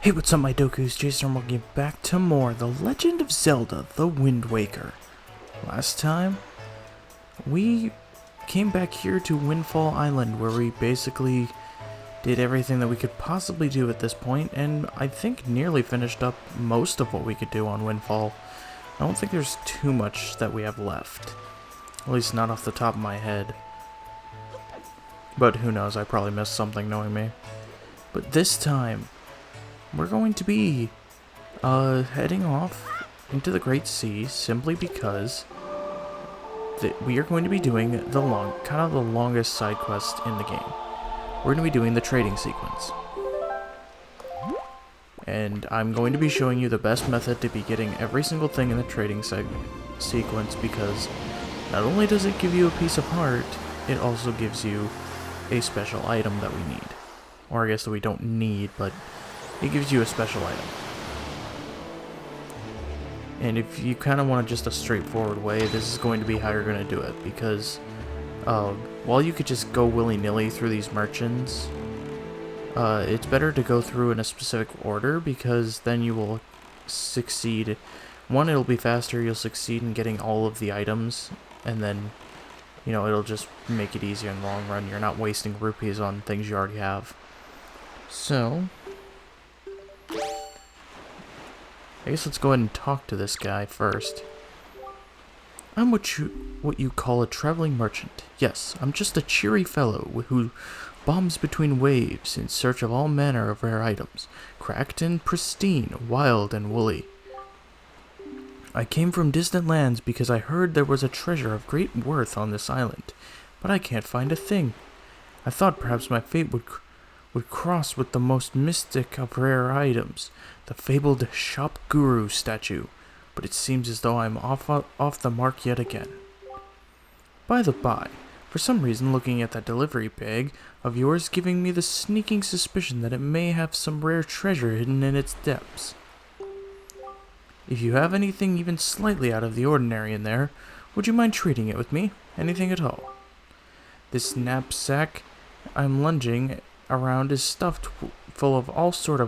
Hey, what's up, my Dokus? Jason, and welcome back to more The Legend of Zelda, The Wind Waker. Last time, we came back here to Windfall Island, where we basically did everything that we could possibly do at this point, and I think nearly finished up most of what we could do on Windfall. I don't think there's too much that we have left. At least not off the top of my head. But who knows, I probably missed something knowing me. But this time, we're going to be heading off into the Great Sea simply because we are going to be doing the longest side quest in the game. We're going to be doing the trading sequence. And I'm going to be showing you the best method to be getting every single thing in the trading sequence, because not only does it give you a piece of heart, it also gives you a special item that we need. Or I guess that we don't need, but it gives you a special item. And if you kind of want just a straightforward way, this is going to be how you're going to do it. Because while you could just go willy-nilly through these merchants, it's better to go through in a specific order, because then you will succeed. One, it'll be faster, you'll succeed in getting all of the items, and then, you know, it'll just make it easier in the long run. You're not wasting rupees on things you already have. So I guess let's go ahead and talk to this guy first. I'm what you call a traveling merchant. Yes, I'm just a cheery fellow who bombs between waves in search of all manner of rare items, cracked and pristine, wild and woolly. I came from distant lands because I heard there was a treasure of great worth on this island, but I can't find a thing. I thought perhaps my fate would cross with the most mystic of rare items, the fabled Shop Guru statue, but it seems as though I'm off the mark yet again. By the by, for some reason looking at that delivery bag of yours giving me the sneaking suspicion that it may have some rare treasure hidden in its depths. If you have anything even slightly out of the ordinary in there, would you mind trading it with me? Anything at all? This knapsack I'm lunging around is stuffed full of all sorts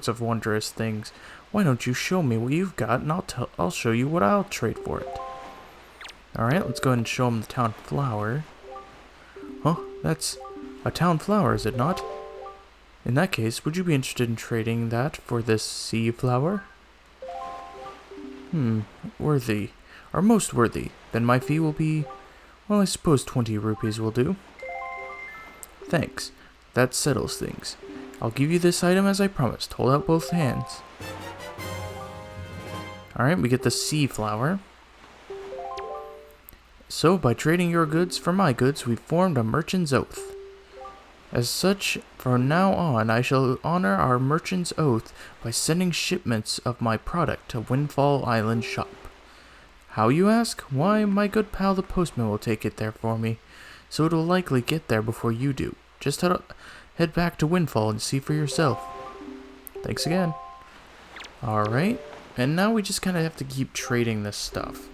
of wondrous things. Why don't you show me what you've got, and I'll show you what I'll trade for it. Alright, let's go ahead and show him the town flower. Huh? That's a town flower, is it not? In that case, would you be interested in trading that for this sea flower? Worthy. Or most worthy. Then my fee will be, well, I suppose 20 rupees will do. Thanks. That settles things. I'll give you this item as I promised. Hold out both hands. Alright, we get the sea flower. So, by trading your goods for my goods, we've formed a merchant's oath. As such, from now on, I shall honor our merchant's oath by sending shipments of my product to Windfall Island shop. How, you ask? Why, my good pal the postman will take it there for me, so it will likely get there before you do. Just head back to Windfall and see for yourself. Thanks again. Alright, and now we just kind of have to keep trading this stuff.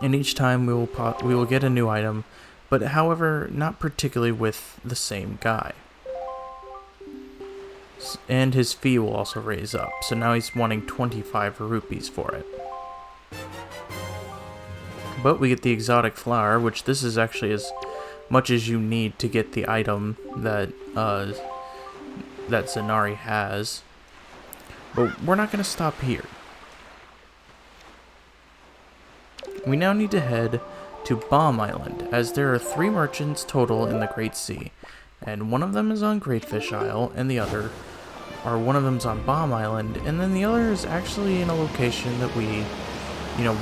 And each time we will get a new item, but however, not particularly with the same guy. And his fee will also raise up, so now he's wanting 25 rupees for it. But we get the exotic flower, which this is actually as much as you need to get the item that that Zanari has. But we're not going to stop here. We now need to head to Bomb Island, as there are 3 merchants total in the Great Sea, and one of them is on Greatfish Isle, and one of them's on Bomb Island, and then the other is actually in a location that we,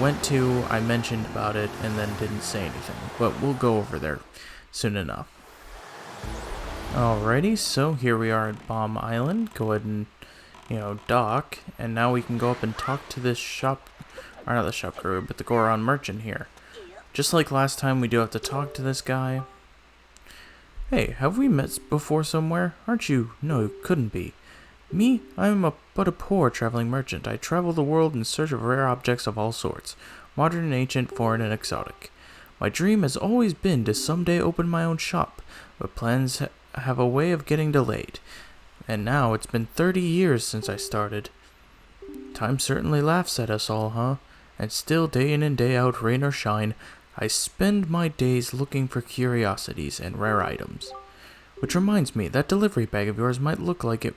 went to. I mentioned about it and then didn't say anything, but we'll go over there soon enough. Alrighty, so here we are at Bomb Island. Go ahead and, dock, and now we can go up and talk to this shop, or not the shop guru, but the Goron merchant here. Just like last time, we do have to talk to this guy. Hey, have we met before somewhere? Aren't you? No, you couldn't be. Me? I'm but a poor traveling merchant. I travel the world in search of rare objects of all sorts, modern, ancient, foreign, and exotic. My dream has always been to someday open my own shop, but plans have a way of getting delayed. And now it's been 30 years since I started. Time certainly laughs at us all, huh? And still, day in and day out, rain or shine, I spend my days looking for curiosities and rare items. Which reminds me, that delivery bag of yours might look like it,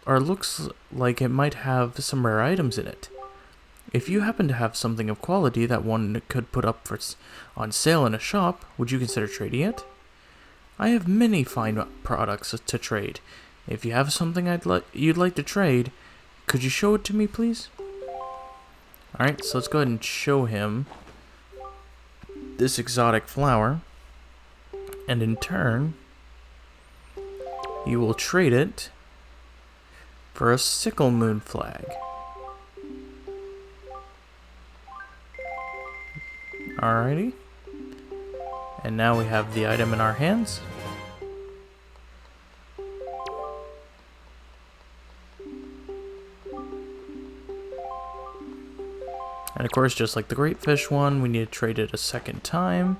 or looks like it might have some rare items in it. If you happen to have something of quality that one could put up on sale in a shop, would you consider trading it? I have many fine products to trade. If you have something you'd like to trade, could you show it to me, please? Alright, so let's go ahead and show him this exotic flower. And in turn, he will trade it for a sickle moon flag. Alrighty. And now we have the item in our hands. And of course, just like the great fish one, we need to trade it a second time.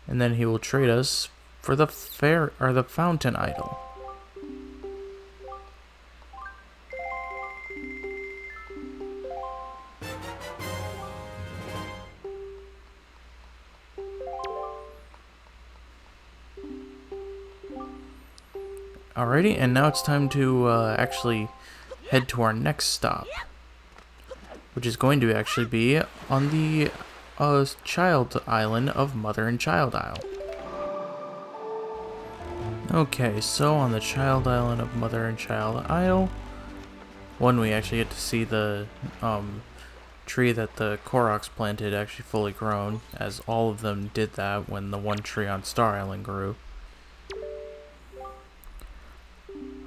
And then he will trade us for the fountain idol. Alrighty, and now it's time to actually head to our next stop, which is going to actually be on the child island of Mother and Child Isle. Okay, so on the child island of Mother and Child Isle, we actually get to see the tree that the Koroks planted actually fully grown, as all of them did that when the one tree on Star Island grew.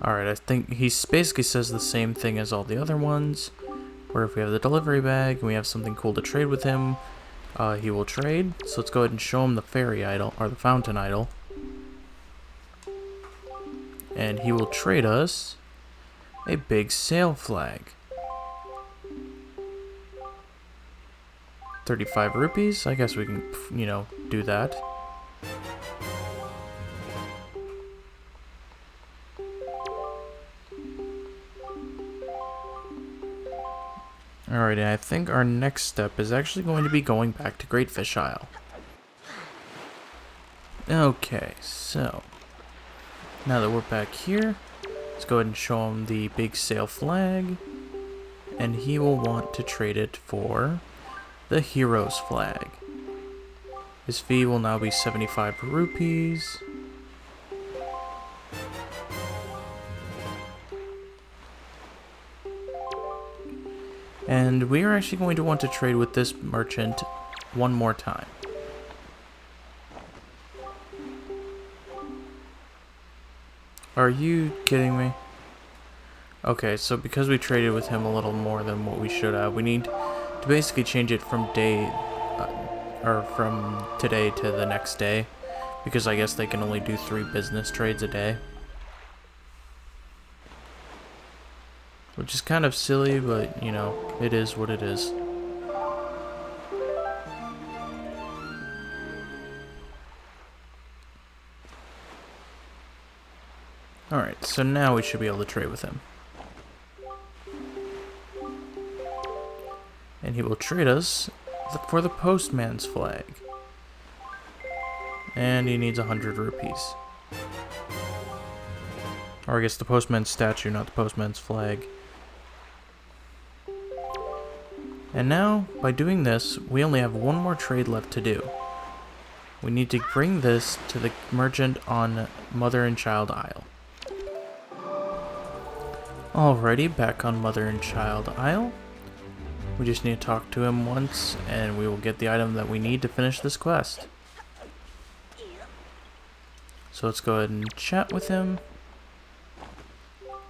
Alright, I think he basically says the same thing as all the other ones, where if we have the delivery bag and we have something cool to trade with him, he will trade. So let's go ahead and show him the fairy idol, or the fountain idol. And he will trade us a big sail flag. 35 rupees? I guess we can, do that. Alrighty, I think our next step is actually going to be going back to Great Fish Isle. Okay, so now that we're back here, let's go ahead and show him the big sail flag, and he will want to trade it for the hero's flag. His fee will now be 75 rupees. And we are actually going to want to trade with this merchant one more time. Are you kidding me? Okay, so because we traded with him a little more than what we should have, we need to basically change it from from today to the next day, because I guess they can only do 3 business trades a day. Which is kind of silly, but, it is what it is. Alright, so now we should be able to trade with him. And he will trade us for the postman's flag. And he needs 100 rupees. Or I guess the postman's statue, not the postman's flag. And now, by doing this, we only have one more trade left to do. We need to bring this to the merchant on Mother and Child Isle. Alrighty, back on Mother and Child Isle. We just need to talk to him once, and we will get the item that we need to finish this quest. So let's go ahead and chat with him,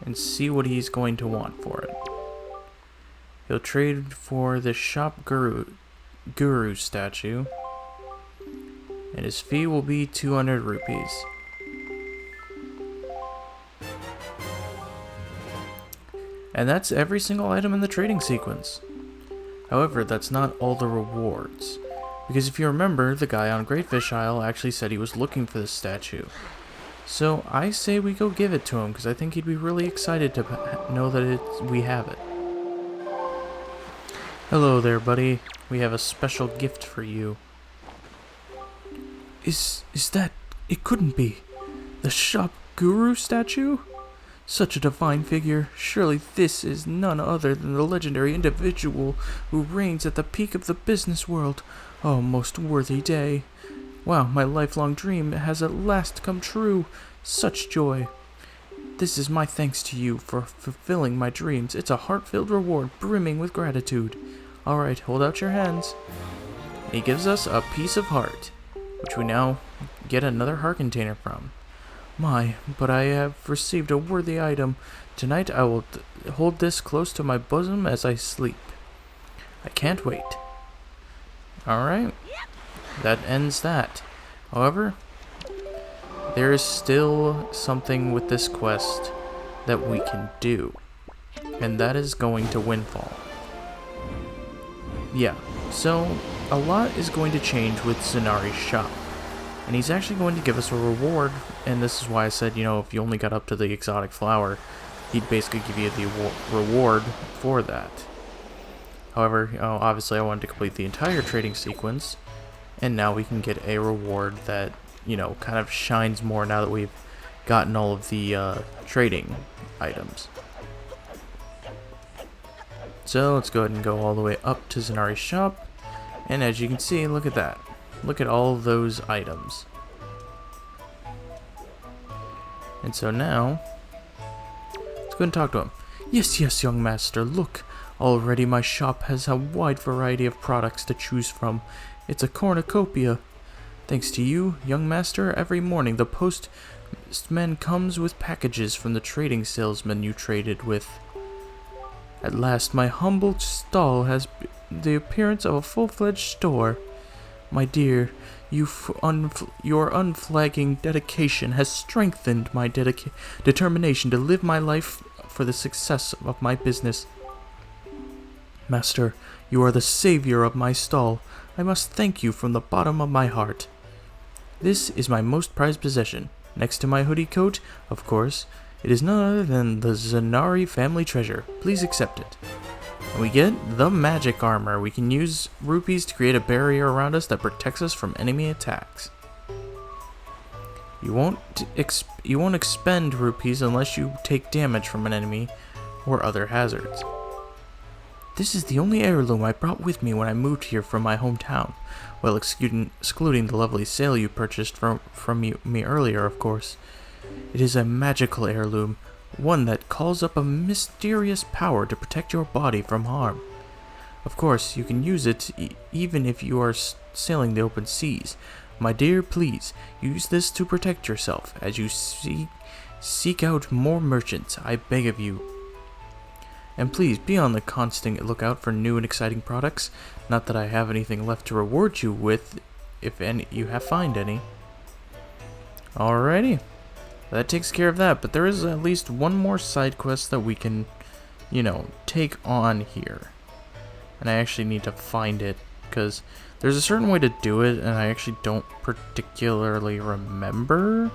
and see what he's going to want for it. He'll trade for the shop guru statue, and his fee will be 200 rupees. And that's every single item in the trading sequence. However, that's not all the rewards, because if you remember, the guy on Great Fish Isle actually said he was looking for this statue, So I say we go give it to him, because I think he'd be really excited to know that we have it. Hello there, buddy. We have a special gift for you. Is that... It couldn't be. The shop guru statue? Such a divine figure. Surely this is none other than the legendary individual who reigns at the peak of the business world. Oh, most worthy day. Wow, my lifelong dream has at last come true. Such joy. This is my thanks to you for fulfilling my dreams. It's a heart-filled reward brimming with gratitude. Alright, hold out your hands. And he gives us a piece of heart, which we now get another heart container from. My, but I have received a worthy item. Tonight I will hold this close to my bosom as I sleep. I can't wait. Alright. That ends that. However, there is still something with this quest that we can do. And that is going to Windfall. Yeah, so a lot is going to change with Zanari's shop. And he's actually going to give us a reward, and this is why I said, you know, if you only got up to the exotic flower, he'd basically give you the reward for that. However, obviously I wanted to complete the entire trading sequence, and now we can get a reward that, you know, kind of shines more now that we've gotten all of the trading items. So let's go ahead and go all the way up to Zanari's shop, and as you can see, look at that. Look at all of those items. And so now, let's go and talk to him. Yes, yes, young master, look. Already my shop has a wide variety of products to choose from. It's a cornucopia. Thanks to you, young master, every morning the postman comes with packages from the trading salesman you traded with. At last, my humble stall has the appearance of a full-fledged store. My dear, your unflagging dedication has strengthened my determination to live my life for the success of my business. Master, you are the savior of my stall. I must thank you from the bottom of my heart. This is my most prized possession. Next to my hoodie coat, of course, it is none other than the Zanari family treasure. Please accept it. And we get the magic armor. We can use rupees to create a barrier around us that protects us from enemy attacks. You won't expend rupees unless you take damage from an enemy or other hazards. This is the only heirloom I brought with me when I moved here from my hometown. Well, excluding the lovely sail you purchased from me earlier, of course. It is a magical heirloom. One that calls up a mysterious power to protect your body from harm. Of course, you can use it even if you are sailing the open seas. My dear, please, use this to protect yourself as you seek out more merchants, I beg of you. And please, be on the constant lookout for new and exciting products. Not that I have anything left to reward you with, if you find any. Alrighty. That takes care of that, but there is at least one more side quest that we can, you know, take on here. And I actually need to find it, because there's a certain way to do it, and I actually don't particularly remember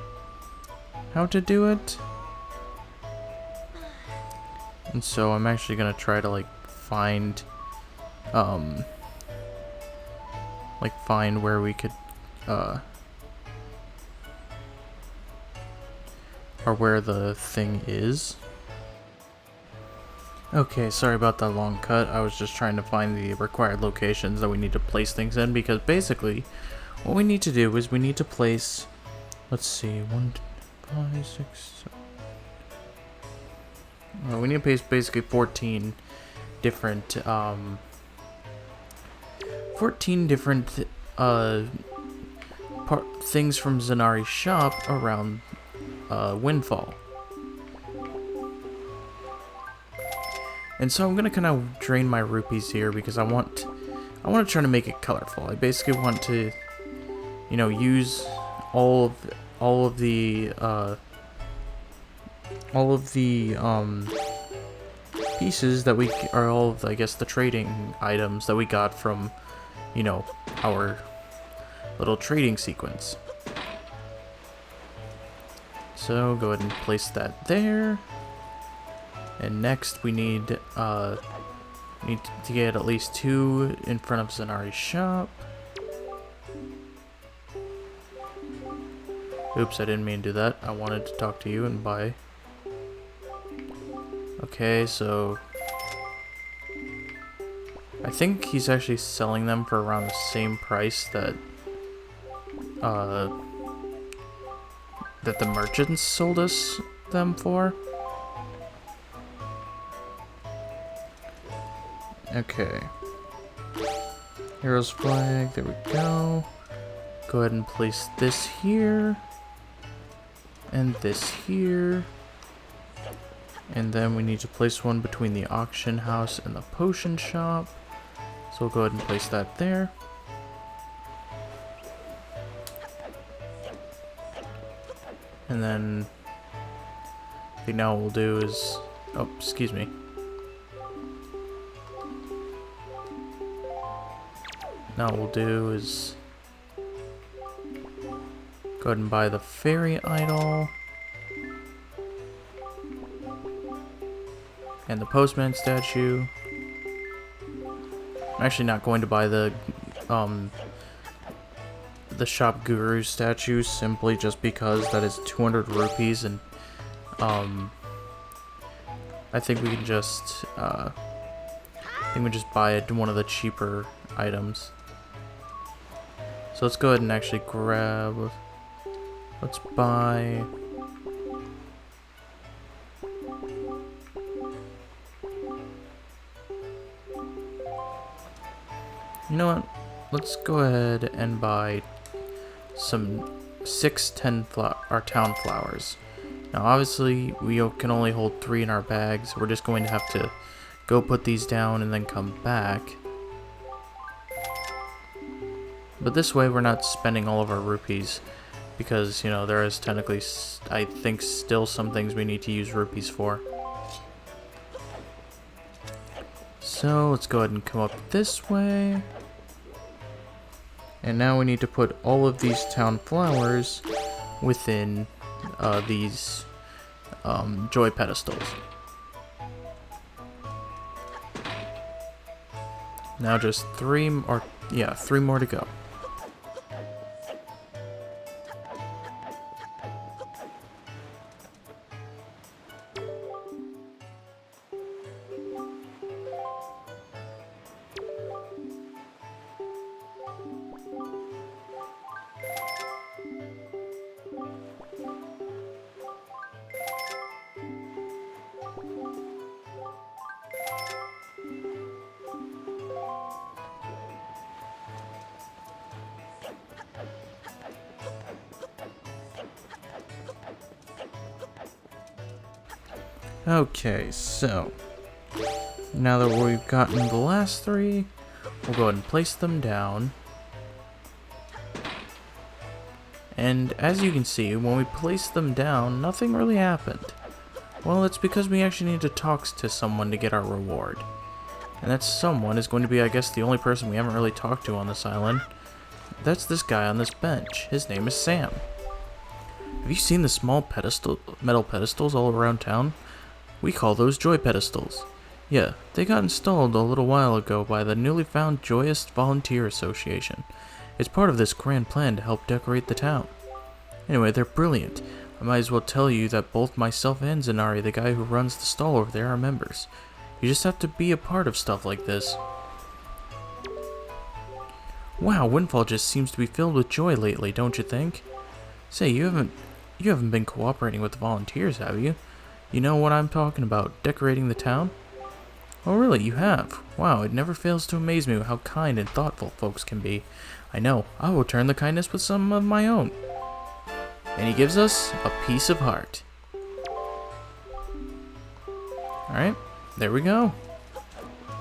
how to do it. And so I'm actually going to try to, like, find where we could, or where the thing is. Okay, sorry about that long cut. I was just trying to find the required locations that we need to place things in, because basically what we need to do is we need to place, let's see, 1, 5, 6, 7. We need to place basically 14 different things from Zanari's shop around Windfall. And so I'm gonna kind of drain my rupees here because I want to try to make it colorful. I basically want to, you know, use all of the pieces that we are all of, I guess, the trading items that we got from, you know, our little trading sequence. So go ahead and place that there. And next we need to get at least 2 in front of Zanari's shop. Oops, I didn't mean to do that. I wanted to talk to you and buy. Okay, so I think he's actually selling them for around the same price that the merchants sold us them for. Okay. Hero's flag, there we go. Go ahead and place this here. And this here. And then we need to place one between the auction house and the potion shop. So we'll go ahead and place that there. And then I think now what we'll do is, oh, excuse me. Now what we'll do is go ahead and buy the fairy idol and the postman statue. I'm actually not going to buy the shop guru statue simply just because that is 200 rupees, and I think we can just buy one of the cheaper items. So let's go ahead and actually grab. Let's buy. You know what? Let's go ahead and buy some 6 our town flowers. Now obviously we can only hold 3 in our bags. We're just going to have to go put these down and then come back. But this way we're not spending all of our rupees, because, you know, there is technically, I think, still some things we need to use rupees for. So let's go ahead and come up this way. And now we need to put all of these town flowers within these joy pedestals. Now just 3 more to go. Okay, so now that we've gotten the last 3, we'll go ahead and place them down. And as you can see, when we placed them down, nothing really happened. Well, it's because we actually need to talk to someone to get our reward. And that someone is going to be, I guess, the only person we haven't really talked to on this island. That's this guy on this bench. His name is Sam. Have you seen the small metal pedestals all around town? We call those joy pedestals. Yeah, they got installed a little while ago by the newly found Joyous Volunteer Association. It's part of this grand plan to help decorate the town. Anyway, they're brilliant. I might as well tell you that both myself and Zanari, the guy who runs the stall over there, are members. You just have to be a part of stuff like this. Wow, Windfall just seems to be filled with joy lately, don't you think? Say, you haven't been cooperating with the volunteers, have you? You know what I'm talking about, decorating the town? Oh really, you have? Wow, it never fails to amaze me how kind and thoughtful folks can be. I know, I will return the kindness with some of my own. And he gives us a piece of heart. Alright, there we go.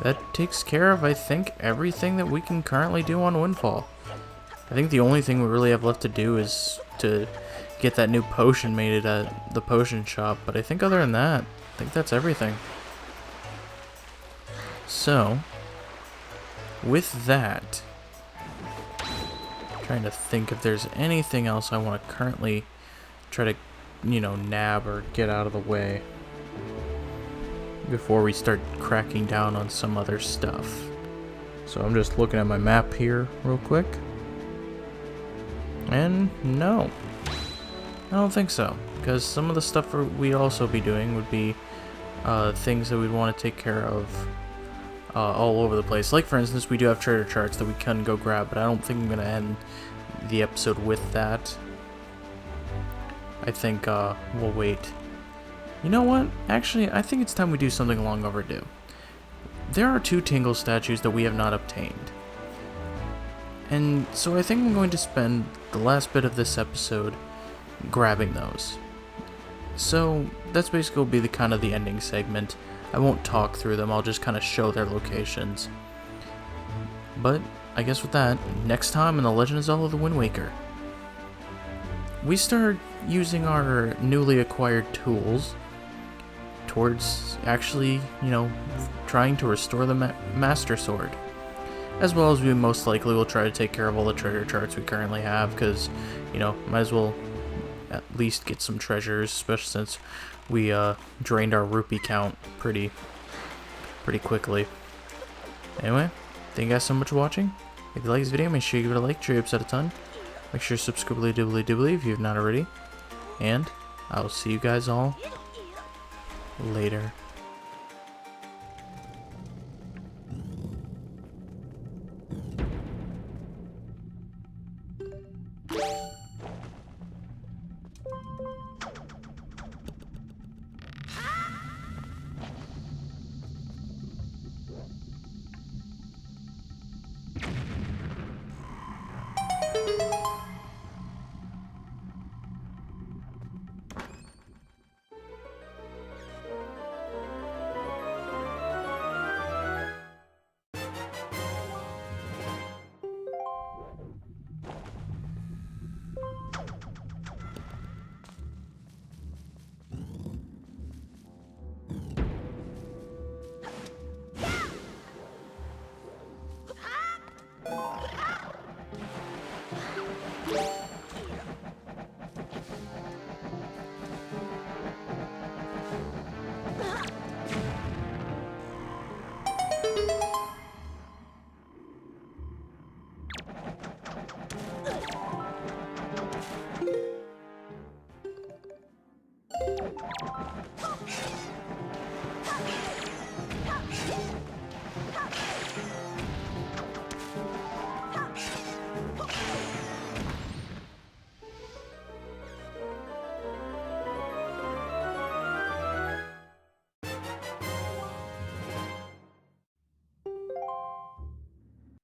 That takes care of, I think, everything that we can currently do on Windfall. I think the only thing we really have left to do is to get that new potion made at the potion shop, but I think other than that, I think that's everything. So, with that, I'm trying to think if there's anything else I want to currently try to nab or get out of the way before we start cracking down on some other stuff. So I'm just looking at my map here real quick. And no, I don't think so. Because some of the stuff we'd also be doing would be things that we'd want to take care of all over the place. Like, for instance, we do have treasure charts that we can go grab, but I don't think I'm going to end the episode with that. I think we'll wait. You know what? Actually, I think it's time we do something long overdue. There are 2 Tingle statues that we have not obtained. And so I think I'm going to spend the last bit of this episode grabbing those. So that's basically will be the kind of the ending segment. I won't talk through them, I'll just kind of show their locations. But I guess with that, next time in The Legend of Zelda: The Wind Waker, we start using our newly acquired tools towards actually, trying to restore the Master Sword. As well as we most likely will try to take care of all the treasure charts we currently have, because, might as well at least get some treasures, especially since we drained our rupee count pretty quickly. Anyway, thank you guys so much for watching. If you like this video, make sure you give it a like, sure you upset a ton. Make sure to subscribe dibbly if you have not already. And I will see you guys all later.